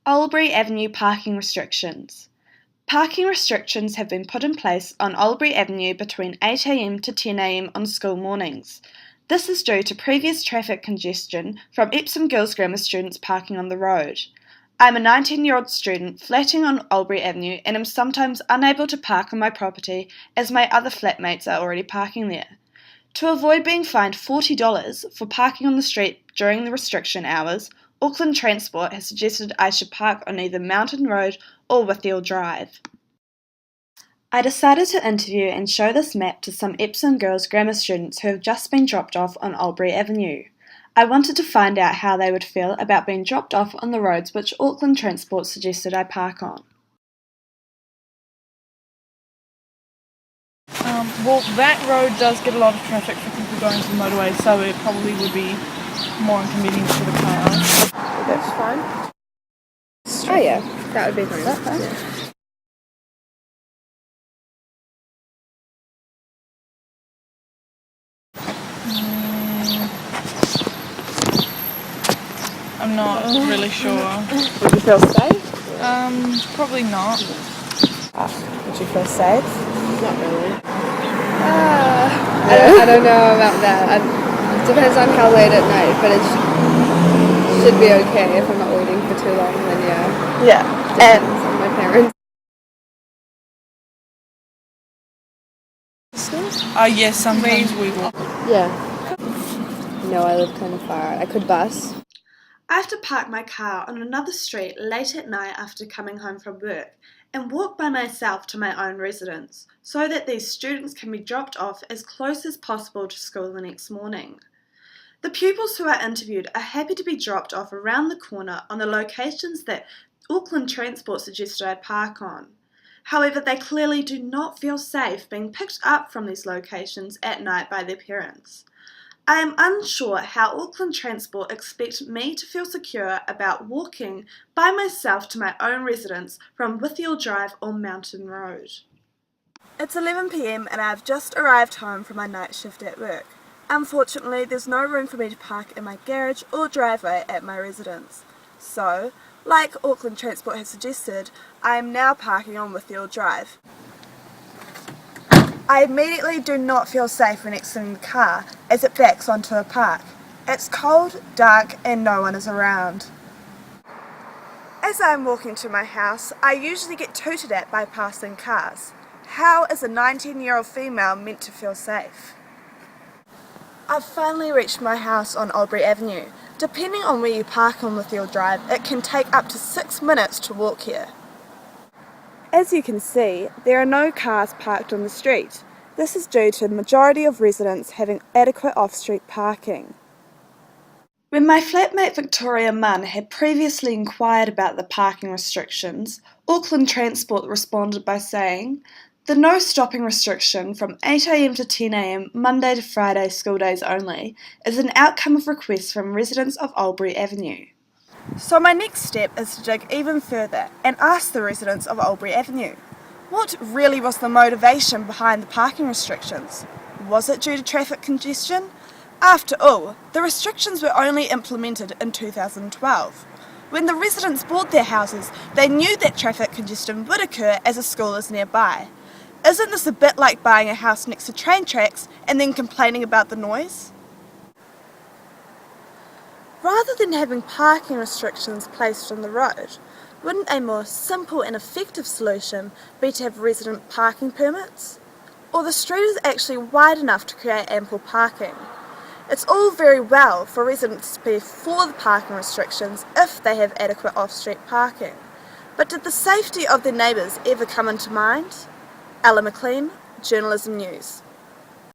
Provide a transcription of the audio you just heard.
Albury Avenue parking restrictions. Parking restrictions have been put in place on Albury Avenue between 8am to 10am on school mornings. This is due to previous traffic congestion from Epsom Girls Grammar students parking on the road. I'm a 19-year-old student flatting on Albury Avenue and am sometimes unable to park on my property as my other flatmates are already parking there. To avoid being fined $40 for parking on the street during the restriction hours, Auckland Transport has suggested I should park on either Mountain Road or Withiel Drive. I decided to interview and show this map to some Epsom Girls Grammar students who have just been dropped off on Albury Avenue. I wanted to find out how they would feel about being dropped off on the roads which Auckland Transport suggested I park on. Well, that road does get a lot of traffic for people going to the motorway, so it probably would be more inconvenient for the cars. That's fine. Oh yeah, that would be fine. That's fine. Yeah. I'm not really sure. Would you feel safe? Probably not. Would you feel safe? Not really. I don't know about that. It depends on how late at night, but it should be okay if I'm not waiting for too long, then yeah. Yeah. Depends on my parents. Yes, sometimes we will. Yeah. No, I live kind of far. I could bus. I have to park my car on another street late at night after coming home from work and walk by myself to my own residence so that these students can be dropped off as close as possible to school the next morning. The pupils who are interviewed are happy to be dropped off around the corner on the locations that Auckland Transport suggested I park on. However, they clearly do not feel safe being picked up from these locations at night by their parents. I am unsure how Auckland Transport expect me to feel secure about walking by myself to my own residence from Withiel Drive or Mountain Road. It's 11pm and I have just arrived home from my night shift at work. Unfortunately, there's no room for me to park in my garage or driveway at my residence. So, like Auckland Transport has suggested, I am now parking on Withiel Drive. I immediately do not feel safe when exiting the car as it backs onto a park. It's cold, dark and no one is around. As I am walking to my house, I usually get tooted at by passing cars. How is a 19-year-old female meant to feel safe? I've finally reached my house on Albury Avenue. Depending on where you park on Withiel Drive, it can take up to 6 minutes to walk here. As you can see, there are no cars parked on the street. This is due to the majority of residents having adequate off-street parking. When my flatmate Victoria Munn had previously inquired about the parking restrictions, Auckland Transport responded by saying, "The no stopping restriction from 8am to 10am Monday to Friday school days only is an outcome of requests from residents of Albury Avenue." So my next step is to dig even further and ask the residents of Albury Avenue, what really was the motivation behind the parking restrictions? Was it due to traffic congestion? After all, the restrictions were only implemented in 2012. When the residents bought their houses, they knew that traffic congestion would occur as a school is nearby. Isn't this a bit like buying a house next to train tracks and then complaining about the noise? Rather than having parking restrictions placed on the road, wouldn't a more simple and effective solution be to have resident parking permits? Or the street is actually wide enough to create ample parking? It's all very well for residents to be for the parking restrictions if they have adequate off-street parking. But did the safety of their neighbours ever come into mind? Ella McLean, Journalism News.